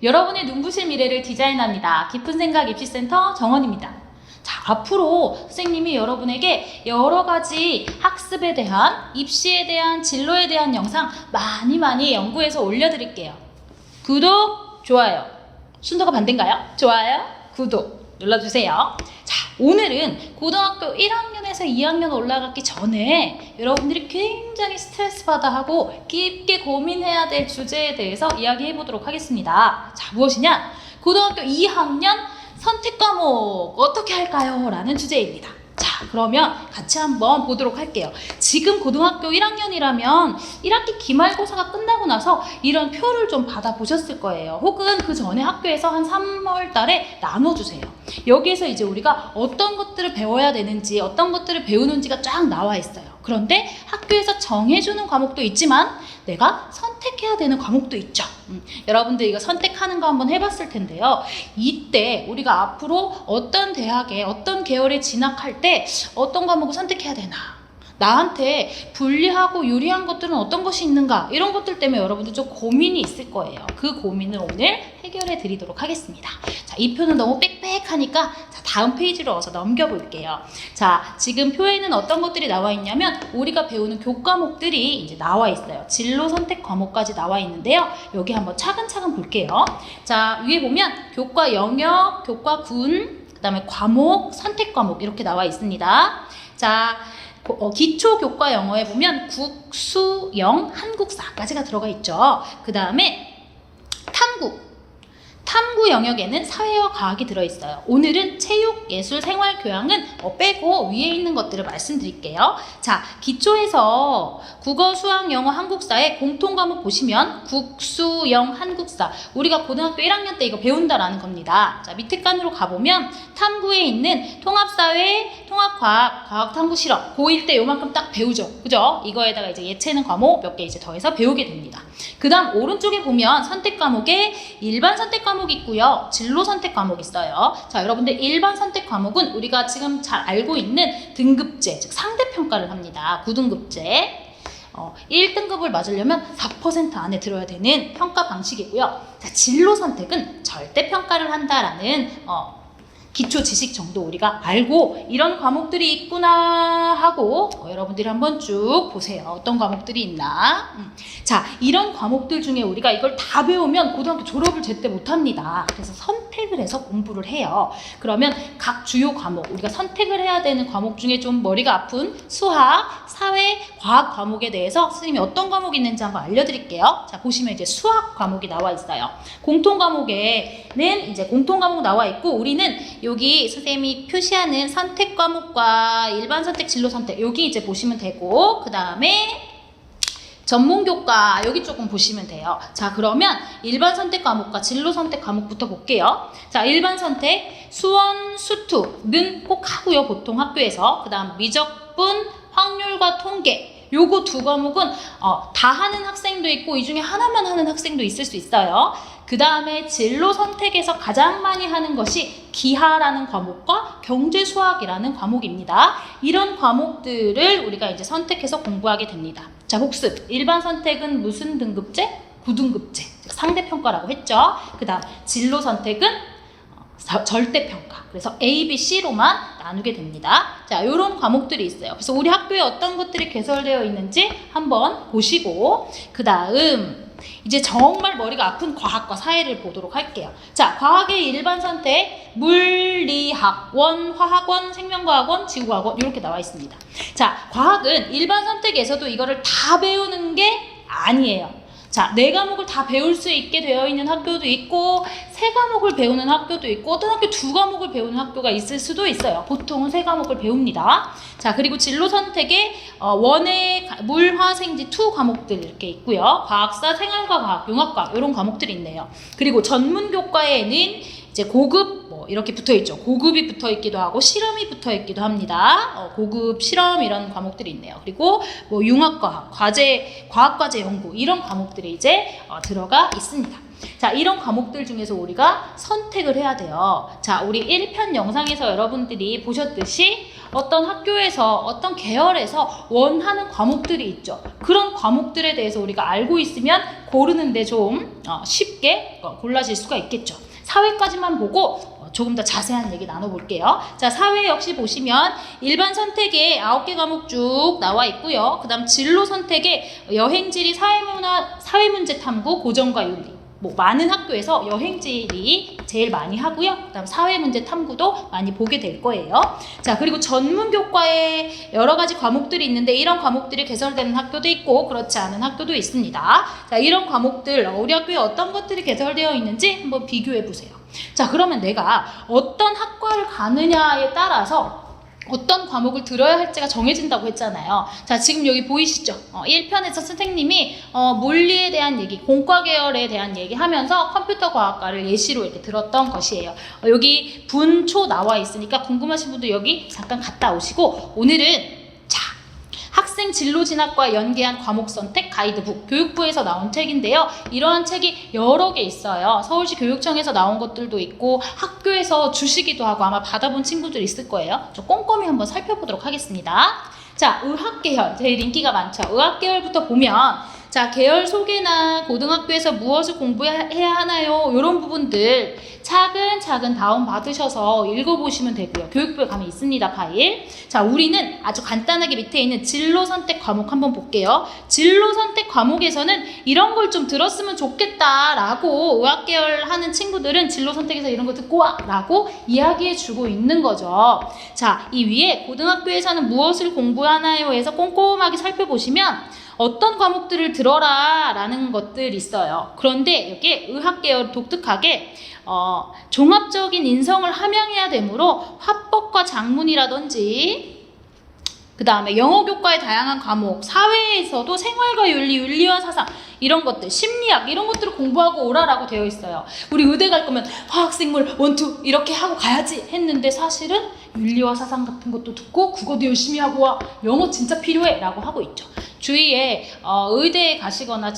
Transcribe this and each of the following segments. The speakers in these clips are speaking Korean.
여러분의 눈부실 미래를 디자인합니다. 깊은 생각 입시센터 정원입니다. 자, 앞으로 선생님이 여러분에게 여러 가지 학습에 대한, 입시에 대한, 진로에 대한 영상 많이 연구해서 올려드릴게요. 구독, 좋아요. 순서가 반대인가요? 좋아요, 구독 눌러주세요. 자, 오늘은 고등학교 1학년에서 2학년 올라가기 전에 여러분들이 굉장히 스트레스 받아 하고 깊게 고민해야 될 주제에 대해서 이야기해 보도록 하겠습니다. 자, 무엇이냐? 고등학교 2학년 선택 과목 어떻게 할까요? 라는 주제입니다. 자, 그러면 같이 한번 보도록 할게요. 지금 고등학교 1학년이라면 1학기 기말고사가 끝나고 나서 이런 표를 좀 받아보셨을 거예요. 혹은 그 전에 학교에서 한 3월 달에 나눠주세요. 여기에서 이제 우리가 어떤 것들을 배워야 되는지, 어떤 것들을 배우는지가 쫙 나와 있어요. 그런데 학교에서 정해주는 과목도 있지만 내가 선택해야 되는 과목도 있죠. 여러분들 이거 선택하는 거 한번 해봤을 텐데요. 이때 우리가 앞으로 어떤 대학에, 어떤 계열에 진학할 때 어떤 과목을 선택해야 되나, 나한테 불리하고 유리한 것들은 어떤 것이 있는가, 이런 것들 때문에 여러분들 좀 고민이 있을 거예요. 그 고민을 오늘 해결해 드리도록 하겠습니다. 자, 이 표는 너무 빽빽하니까 자, 다음 페이지로 어서 넘겨볼게요. 자, 지금 표에는 어떤 것들이 나와 있냐면 우리가 배우는 교과목들이 이제 나와 있어요. 진로 선택 과목까지 나와 있는데요. 여기 한번 차근차근 볼게요. 자, 위에 보면 교과 영역, 교과 군, 그 다음에 과목, 선택 과목 이렇게 나와 있습니다. 자, 기초 교과 영어에 보면 국, 수, 영, 한국사까지가 들어가 있죠. 그 다음에 탐구 영역에는 사회와 과학이 들어있어요. 오늘은 체육, 예술, 생활, 교양은 빼고 위에 있는 것들을 말씀드릴게요. 자, 기초에서 국어, 수학, 영어, 한국사의 공통 과목 보시면 국, 수, 영, 한국사, 우리가 고등학교 1학년 때 이거 배운다라는 겁니다. 자, 밑에 칸으로 가보면 탐구에 있는 통합사회, 통합과학, 과학탐구 실험, 고1 때 요만큼 딱 배우죠. 그죠? 이거에다가 이제 예체능 과목 몇 개 이제 더해서 배우게 됩니다. 그 다음 오른쪽에 보면 선택 과목에 일반 선택 과목이 있고요. 진로 선택 과목이 있어요. 자, 여러분들 일반 선택 과목은 우리가 지금 잘 알고 있는 등급제, 즉 상대평가를 합니다. 9등급제. 1등급을 맞으려면 4% 안에 들어야 되는 평가 방식이고요. 자, 진로 선택은 절대평가를 한다라는 기초 지식 정도 우리가 알고 이런 과목들이 있구나 하고 여러분들이 한번 쭉 보세요. 어떤 과목들이 있나. 자, 이런 과목들 중에 우리가 이걸 다 배우면 고등학교 졸업을 제때 못합니다. 그래서 선택을 해서 공부를 해요. 그러면 각 주요 과목, 우리가 선택을 해야 되는 과목 중에 좀 머리가 아픈 수학, 사회, 과학 과목에 대해서 선생님이 어떤 과목이 있는지 한번 알려드릴게요. 자, 보시면 이제 수학 과목이 나와 있어요. 공통 과목에는 이제 공통 과목 나와 있고 우리는 여기 선생님이 표시하는 선택 과목과 일반 선택, 진로 선택 여기 이제 보시면 되고 그 다음에 전문 교과 여기 조금 보시면 돼요. 자, 그러면 일반 선택 과목과 진로 선택 과목부터 볼게요. 자, 일반 선택 수원, 수투는 꼭 하고요. 보통 학교에서. 그 다음 미적분, 확률과 통계 요거 두 과목은 다 하는 학생도 있고 이 중에 하나만 하는 학생도 있을 수 있어요. 그 다음에 진로 선택에서 가장 많이 하는 것이 기하라는 과목과 경제수학이라는 과목입니다. 이런 과목들을 우리가 이제 선택해서 공부하게 됩니다. 자, 복습. 일반 선택은 무슨 등급제? 9등급제. 즉 상대평가라고 했죠. 그 다음 진로 선택은 절대평가. 그래서 A, B, C로만 나누게 됩니다. 자, 이런 과목들이 있어요. 그래서 우리 학교에 어떤 것들이 개설되어 있는지 한번 보시고 그 다음 이제 정말 머리가 아픈 과학과 사회를 보도록 할게요. 자, 과학의 일반 선택, 물리학원, 화학원, 생명과학원, 지구과학원 이렇게 나와 있습니다. 자, 과학은 일반 선택에서도 이거를 다 배우는 게 아니에요. 자, 4과목을 다 배울 수 있게 되어 있는 학교도 있고 3과목을 배우는 학교도 있고 어떤 학교 2과목을 배우는 학교가 있을 수도 있어요. 보통은 3과목을 배웁니다. 자, 그리고 진로 선택에 원의 물, 화, 생지 2 과목들 이렇게 있고요. 과학사, 생활과 과학, 융합과학 이런 과목들이 있네요. 그리고 전문 교과에는 이제 고급 이렇게 붙어 있죠. 고급이 붙어 있기도 하고 실험이 붙어 있기도 합니다. 고급 실험 이런 과목들이 있네요. 그리고 융합과학, 과학과제 연구 이런 과목들이 이제 들어가 있습니다. 자, 이런 과목들 중에서 우리가 선택을 해야 돼요. 자, 우리 1편 영상에서 여러분들이 보셨듯이 어떤 학교에서 어떤 계열에서 원하는 과목들이 있죠. 그런 과목들에 대해서 우리가 알고 있으면 고르는데 좀 쉽게 골라질 수가 있겠죠. 사회까지만 보고 조금 더 자세한 얘기 나눠볼게요. 자, 사회 역시 보시면 일반 선택에 9개 과목 쭉 나와 있고요. 그 다음 진로 선택에 여행지리, 사회문화, 사회문제 탐구, 고전과 윤리. 많은 학교에서 여행지리 제일 많이 하고요. 그 다음 사회문제 탐구도 많이 보게 될 거예요. 자, 그리고 전문교과에 여러 가지 과목들이 있는데 이런 과목들이 개설되는 학교도 있고 그렇지 않은 학교도 있습니다. 자, 이런 과목들 우리 학교에 어떤 것들이 개설되어 있는지 한번 비교해 보세요. 자, 그러면 내가 어떤 학과를 가느냐에 따라서 어떤 과목을 들어야 할지가 정해진다고 했잖아요. 자, 지금 여기 보이시죠? 1편에서 선생님이 물리에 대한 얘기, 공과 계열에 대한 얘기 하면서 컴퓨터 과학과를 예시로 이렇게 들었던 것이에요. 여기 분초 나와 있으니까 궁금하신 분들 여기 잠깐 갔다 오시고, 오늘은 학생 진로 진학과 연계한 과목 선택 가이드북, 교육부에서 나온 책인데요. 이러한 책이 여러 개 있어요. 서울시 교육청에서 나온 것들도 있고 학교에서 주시기도 하고 아마 받아본 친구들 있을 거예요. 저 꼼꼼히 한번 살펴보도록 하겠습니다. 자, 의학계열 제일 인기가 많죠. 의학계열부터 보면 자, 계열 소개나 고등학교에서 무엇을 공부해야 하나요? 이런 부분들 차근차근 다운받으셔서 읽어보시면 되고요. 교육부에 가면 있습니다, 파일. 자, 우리는 아주 간단하게 밑에 있는 진로 선택 과목 한번 볼게요. 진로 선택 과목에서는 이런 걸 좀 들었으면 좋겠다라고 의학계열 하는 친구들은 진로 선택에서 이런 거 듣고 와! 라고 이야기해 주고 있는 거죠. 자, 이 위에 고등학교에서는 무엇을 공부하나요? 해서 꼼꼼하게 살펴보시면 어떤 과목들을 들어라 라는 것들이 있어요. 그런데 여기에 의학계열 독특하게 종합적인 인성을 함양해야 되므로 화법과 작문이라든지 그 다음에 영어교과의 다양한 과목, 사회에서도 생활과 윤리, 윤리와 사상 이런 것들, 심리학 이런 것들을 공부하고 오라라고 되어 있어요. 우리 의대 갈 거면 화학생물 1, 2 이렇게 하고 가야지 했는데 사실은 윤리와 사상 같은 것도 듣고 국어도 열심히 하고 와, 영어 진짜 필요해 라고 하고 있죠. 주위에 의대에 가시거나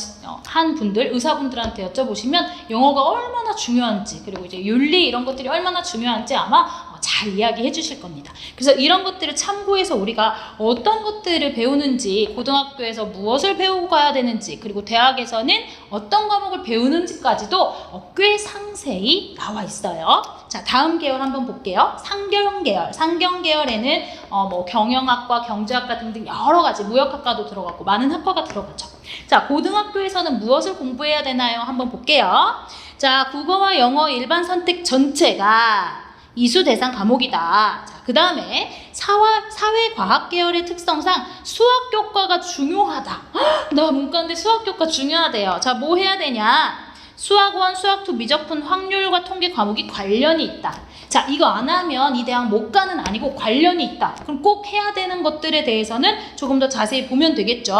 한 분들, 의사분들한테 여쭤보시면 영어가 얼마나 중요한지 그리고 이제 윤리 이런 것들이 얼마나 중요한지 아마 잘 이야기해 주실 겁니다. 그래서 이런 것들을 참고해서 우리가 어떤 것들을 배우는지, 고등학교에서 무엇을 배우고 가야 되는지, 그리고 대학에서는 어떤 과목을 배우는지까지도 꽤 상세히 나와 있어요. 자, 다음 계열 한번 볼게요. 상경계열. 상경계열에는 경영학과, 경제학과 등등 여러 가지, 무역학과도 들어가고 많은 학과가 들어가죠. 자, 고등학교에서는 무엇을 공부해야 되나요? 한번 볼게요. 자, 국어와 영어 일반 선택 전체가 이수 대상 과목이다. 자, 그 다음에 사회과학 계열의 특성상 수학교과가 중요하다. 나 문과인데 수학교과 중요하대요. 자, 뭐 해야 되냐? 수학1, 수학2 미적분 확률과 통계 과목이 관련이 있다. 자, 이거 안 하면 이 대학 못 가는 아니고 관련이 있다. 그럼 꼭 해야 되는 것들에 대해서는 조금 더 자세히 보면 되겠죠.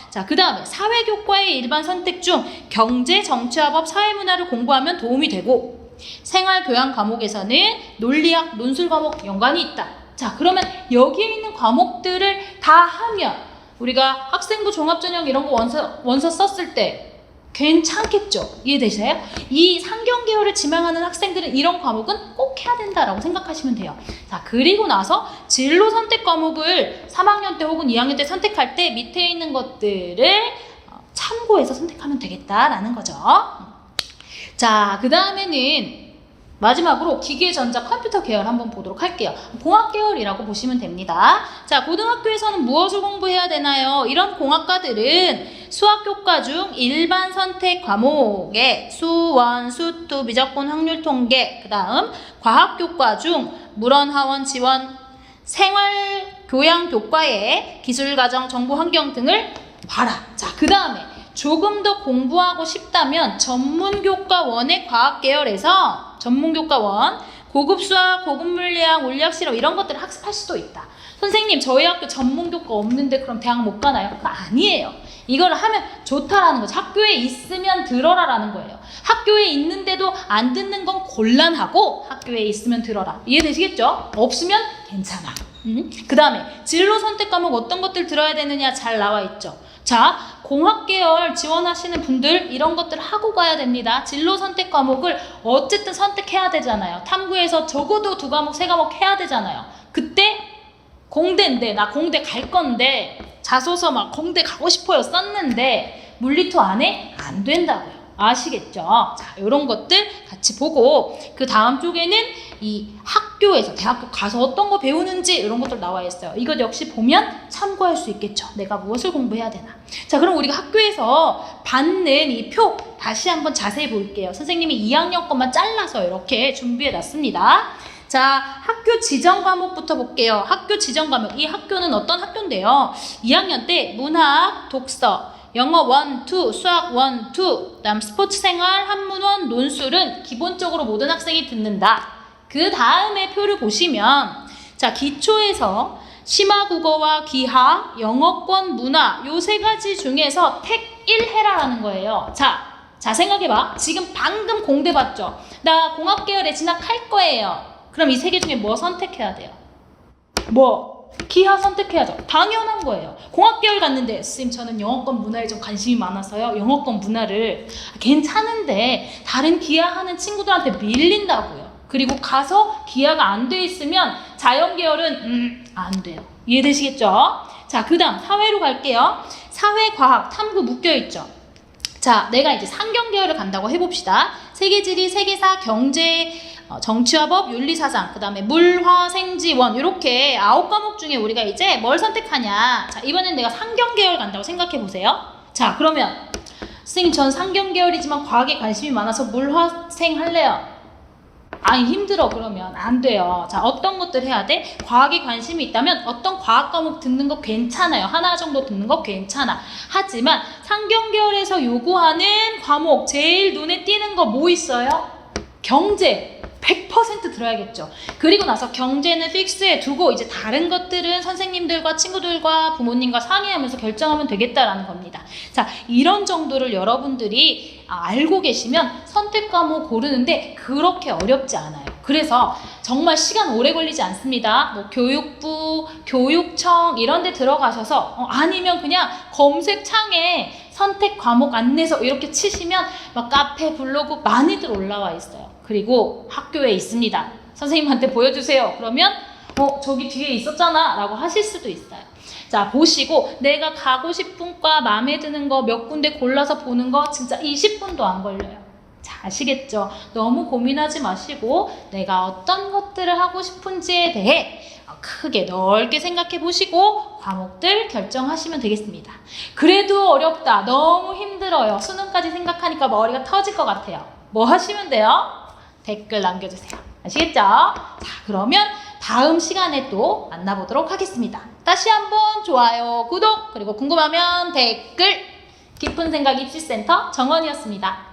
자, 그 다음에 사회교과의 일반 선택 중 경제, 정치와 법, 사회문화를 공부하면 도움이 되고 생활교양 과목에서는 논리학, 논술 과목 연관이 있다. 자, 그러면 여기에 있는 과목들을 다 하면 우리가 학생부 종합전형 이런 거 원서 썼을 때 괜찮겠죠? 이해되세요? 이 상경계열을 지망하는 학생들은 이런 과목은 꼭 해야 된다라고 생각하시면 돼요. 자, 그리고 나서 진로 선택 과목을 3학년 때 혹은 2학년 때 선택할 때 밑에 있는 것들을 참고해서 선택하면 되겠다라는 거죠. 자, 그 다음에는 마지막으로 기계, 전자, 컴퓨터 계열 한번 보도록 할게요. 공학 계열이라고 보시면 됩니다. 자, 고등학교에서는 무엇을 공부해야 되나요? 이런 공학과들은 수학교과 중 일반 선택 과목에 수1, 수2, 미적분, 확률, 통계, 그 다음 과학교과 중 물원, 하원, 지원, 생활교양교과에 기술과정, 정보환경 등을 봐라. 자, 그 다음에 조금 더 공부하고 싶다면 전문교과원의 과학계열에서 전문교과원, 고급 수학, 고급 물리학, 물리학 실험 이런 것들을 학습할 수도 있다. 선생님, 저희 학교 전문교과 없는데 그럼 대학 못 가나요? 그거 아니에요. 이걸 하면 좋다라는 거죠. 학교에 있으면 들어라라는 거예요. 학교에 있는데도 안 듣는 건 곤란하고 학교에 있으면 들어라. 이해되시겠죠? 없으면 괜찮아. 그 다음에 진로 선택 과목 어떤 것들 들어야 되느냐 잘 나와 있죠. 자, 공학계열 지원하시는 분들 이런 것들 하고 가야 됩니다. 진로 선택 과목을 어쨌든 선택해야 되잖아요. 탐구에서 적어도 2과목, 3과목 해야 되잖아요. 그때 공대인데 나 공대 갈 건데 자소서 막 공대 가고 싶어요 썼는데 물리2 안 해? 안 된다고요. 아시겠죠? 자, 이런 것들 같이 보고 그 다음 쪽에는 이 학교에서 대학교 가서 어떤 거 배우는지 이런 것들 나와 있어요. 이것 역시 보면 참고할 수 있겠죠. 내가 무엇을 공부해야 되나. 자, 그럼 우리가 학교에서 받는 이 표 다시 한번 자세히 볼게요. 선생님이 2학년 것만 잘라서 이렇게 준비해 놨습니다. 자, 학교 지정 과목부터 볼게요. 학교 지정 과목. 이 학교는 어떤 학교인데요? 2학년 때 문학, 독서, 영어 1, 2, 수학 1, 2, 그다음 스포츠 생활, 한문원, 논술은 기본적으로 모든 학생이 듣는다. 그 다음에 표를 보시면 자, 기초에서 심화국어와 기하, 영어권, 문화 요 세 가지 중에서 택 1 해라라는 거예요. 자, 생각해봐. 지금 방금 공대 봤죠? 나 공학계열에 진학할 거예요. 그럼 이 세 개 중에 뭐 선택해야 돼요? 기하 선택해야죠. 당연한 거예요. 공학계열 갔는데 선생님 저는 영어권 문화에 좀 관심이 많아서요. 영어권 문화를 괜찮은데 다른 기하하는 친구들한테 밀린다고요. 그리고 가서 기하가 안 돼 있으면 자연계열은 안 돼요. 이해되시겠죠? 자, 그 다음 사회로 갈게요. 사회, 과학, 탐구 묶여있죠. 자, 내가 이제 상경계열을 간다고 해봅시다. 세계지리, 세계사, 경제, 정치와 법, 윤리사상, 그 다음에 물, 화, 생지, 원 이렇게 9과목 중에 우리가 이제 뭘 선택하냐. 자, 이번엔 내가 상경계열 간다고 생각해보세요. 자, 그러면 선생님 전 상경계열이지만 과학에 관심이 많아서 물, 화, 생 할래요. 아니 힘들어 그러면 안 돼요. 자, 어떤 것들 해야 돼? 과학에 관심이 있다면 어떤 과학 과목 듣는 거 괜찮아요. 하나 정도 듣는 거 괜찮아. 하지만 상경계열에서 요구하는 과목 제일 눈에 띄는 거 뭐 있어요? 경제 100% 들어야겠죠. 그리고 나서 경제는 픽스해 두고 이제 다른 것들은 선생님들과 친구들과 부모님과 상의하면서 결정하면 되겠다라는 겁니다. 자, 이런 정도를 여러분들이 알고 계시면 선택 과목 고르는데 그렇게 어렵지 않아요. 그래서 정말 시간 오래 걸리지 않습니다. 뭐 교육부, 교육청 이런 데 들어가셔서 아니면 그냥 검색창에 선택 과목 안내서 이렇게 치시면 막 카페, 블로그 많이들 올라와 있어요. 그리고 학교에 있습니다. 선생님한테 보여주세요. 그러면 저기 뒤에 있었잖아 라고 하실 수도 있어요. 자, 보시고 내가 가고 싶은 과 마음에 드는 거 몇 군데 골라서 보는 거 진짜 20분도 안 걸려요. 자, 아시겠죠? 너무 고민하지 마시고 내가 어떤 것들을 하고 싶은지에 대해 크게 넓게 생각해 보시고 과목들 결정하시면 되겠습니다. 그래도 어렵다, 너무 힘들어요, 수능까지 생각하니까 머리가 터질 것 같아요. 뭐 하시면 돼요? 댓글 남겨주세요. 아시겠죠? 자, 그러면 다음 시간에 또 만나보도록 하겠습니다. 다시 한번 좋아요, 구독, 그리고 궁금하면 댓글. 깊은 생각 입시센터 정원이었습니다.